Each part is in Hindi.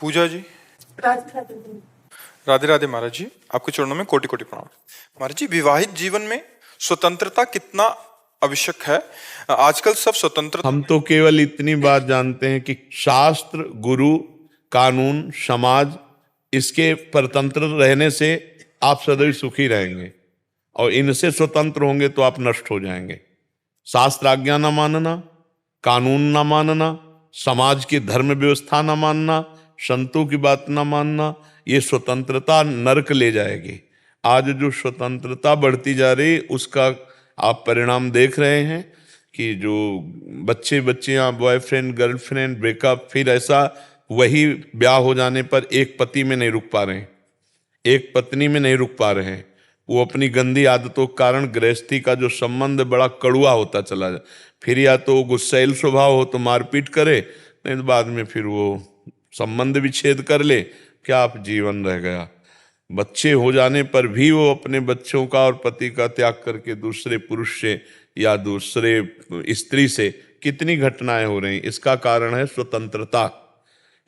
पूजा जी। राधे राधे महाराज जी, आपके चरणों में कोटि कोटि प्रणाम। महाराज जी, विवाहित जीवन में स्वतंत्रता कितना आवश्यक है? आजकल सब स्वतंत्र। हम तो केवल इतनी बात जानते हैं कि शास्त्र, गुरु, कानून, समाज, इसके परतंत्र रहने से आप सदैव सुखी रहेंगे, और इनसे स्वतंत्र होंगे तो आप नष्ट हो जाएंगे। शास्त्र आज्ञा न मानना, कानून न मानना, समाज की धर्म व्यवस्था न मानना, संतों की बात न मानना, ये स्वतंत्रता नरक ले जाएगी। आज जो स्वतंत्रता बढ़ती जा रही, उसका आप परिणाम देख रहे हैं कि जो बच्चियां, बॉयफ्रेंड गर्लफ्रेंड ब्रेकअप, फिर ऐसा वही ब्याह हो जाने पर एक पति में नहीं रुक पा रहे हैं, एक पत्नी में नहीं रुक पा रहे हैं। वो अपनी गंदी आदतों के कारण गृहस्थी का जो संबंध बड़ा कड़ुआ होता चला जाए। फिर या तो गुस्सैल स्वभाव हो तो मारपीट करे, नहीं तो बाद में फिर वो संबंध विच्छेद कर ले, क्या आप जीवन रह गया। बच्चे हो जाने पर भी वो अपने बच्चों का और पति का त्याग करके दूसरे पुरुष से या दूसरे स्त्री से कितनी घटनाएं हो रही। इसका कारण है स्वतंत्रता।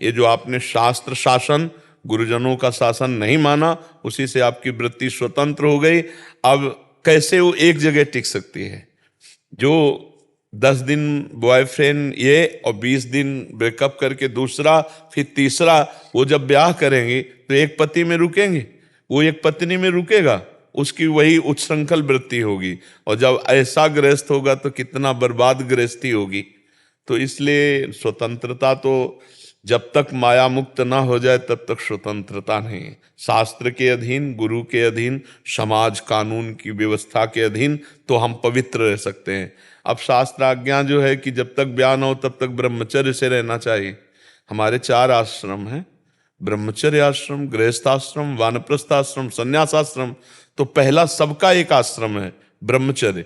ये जो आपने शास्त्र शासन, गुरुजनों का शासन नहीं माना, उसी से आपकी वृत्ति स्वतंत्र हो गई। अब कैसे वो एक जगह टिक सकती है? जो 10 दिन बॉयफ्रेंड ये और 20 दिन ब्रेकअप करके दूसरा, फिर तीसरा, वो जब ब्याह करेंगे तो एक पति में रुकेंगे, वो एक पत्नी में रुकेगा, उसकी वही उच्छृंखल वृत्ति होगी। और जब ऐसा गृहस्थ होगा तो कितना बर्बाद गृहस्थी होगी। तो इसलिए स्वतंत्रता तो जब तक माया मुक्त ना हो जाए तब तक स्वतंत्रता नहीं। शास्त्र के अधीन, गुरु के अधीन, समाज कानून की व्यवस्था के अधीन तो हम पवित्र रह सकते हैं। अब शास्त्र आज्ञा जो है कि जब तक ब्याह न हो तब तक ब्रह्मचर्य से रहना चाहिए। हमारे 4 आश्रम हैं, ब्रह्मचर्य आश्रम, गृहस्थाश्रम, वानप्रस्थाश्रम, संन्यासाश्रम। तो पहला सबका एक आश्रम है ब्रह्मचर्य।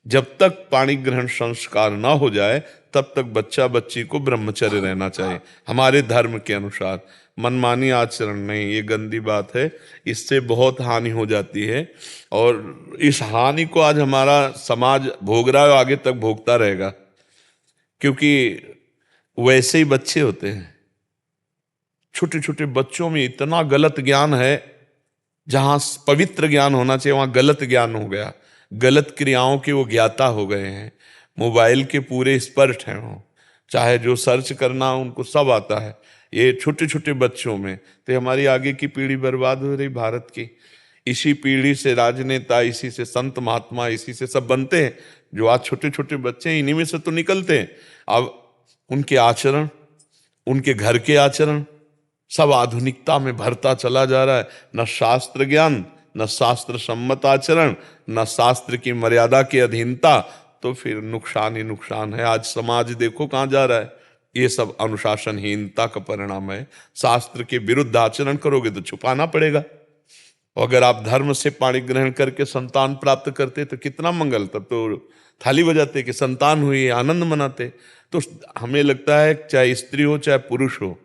जब तक पाणी ग्रहण संस्कार ना हो जाए तब तक बच्चा बच्ची को ब्रह्मचर्य रहना चाहिए हमारे धर्म के अनुसार। मनमानी आचरण नहीं, ये गंदी बात है, इससे बहुत हानि हो जाती है। और इस हानि को आज हमारा समाज भोग रहा है, आगे तक भोगता रहेगा, क्योंकि वैसे ही बच्चे होते हैं। छोटे छोटे बच्चों में इतना गलत ज्ञान है, जहां पवित्र ज्ञान होना चाहिए वहां गलत ज्ञान हो गया। गलत क्रियाओं के वो ज्ञाता हो गए हैं। मोबाइल के पूरे एक्सपर्ट हैं वो, चाहे जो सर्च करना उनको सब आता है। ये छोटे छोटे बच्चों में तो हमारी आगे की पीढ़ी बर्बाद हो रही भारत की। इसी पीढ़ी से राजनेता, इसी से संत महात्मा, इसी से सब बनते हैं। जो आज छोटे छोटे बच्चे हैं, इन्हीं में से तो निकलते हैं। अब उनके आचरण, उनके घर के आचरण सब आधुनिकता में भरता चला जा रहा है। न शास्त्र ज्ञान, न शास्त्र सम्मत आचरण, न शास्त्र की मर्यादा की अधीनता। तो फिर नुकसान ही नुकसान है। आज समाज देखो कहाँ जा रहा है। ये सब अनुशासनहीनता का परिणाम है। शास्त्र के विरुद्ध आचरण करोगे तो छुपाना पड़ेगा। अगर आप धर्म से पाणी ग्रहण करके संतान प्राप्त करते तो कितना मंगल, तब तो थाली बजाते कि संतान हुई, आनंद मनाते। तो हमें लगता है चाहे स्त्री हो चाहे पुरुष हो,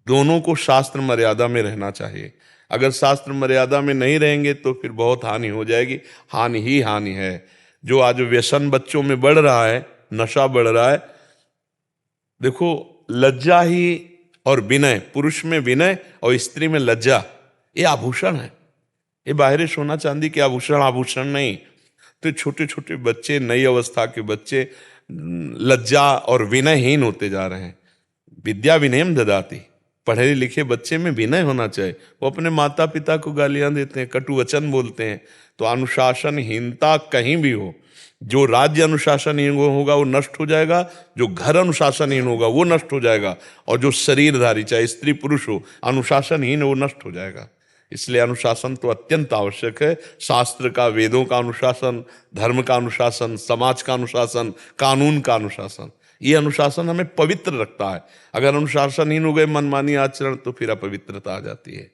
दोनों को शास्त्र मर्यादा में रहना चाहिए। अगर शास्त्र मर्यादा में नहीं रहेंगे तो फिर बहुत हानि हो जाएगी। हानि ही हानि है। जो आज व्यसन बच्चों में बढ़ रहा है, नशा बढ़ रहा है। देखो, लज्जा ही और विनय, पुरुष में विनय और स्त्री में लज्जा, ये आभूषण है। ये बाहरी सोना चांदी के आभूषण, आभूषण नहीं। तो छोटे छोटे बच्चे, नई अवस्था के बच्चे लज्जा और विनयहीन होते जा रहे हैं। विद्या विनयम ददाति, पढ़े लिखे बच्चे में विनय होना चाहिए। वो अपने माता पिता को गालियां देते हैं, कटु वचन बोलते हैं। तो अनुशासनहीनता कहीं भी हो, जो राज्य अनुशासनहीन होगा वो नष्ट हो जाएगा, जो घर अनुशासनहीन होगा वो नष्ट हो जाएगा, और जो शरीरधारी चाहे स्त्री पुरुष हो अनुशासनहीन वो नष्ट हो जाएगा। इसलिए अनुशासन तो अत्यंत आवश्यक है। शास्त्र का, वेदों का अनुशासन, धर्म का अनुशासन, समाज का अनुशासन, कानून का अनुशासन, ये अनुशासन हमें पवित्र रखता है। अगर अनुशासनहीन हो गए, मनमानी आचरण, तो फिर अपवित्रता आ जाती है।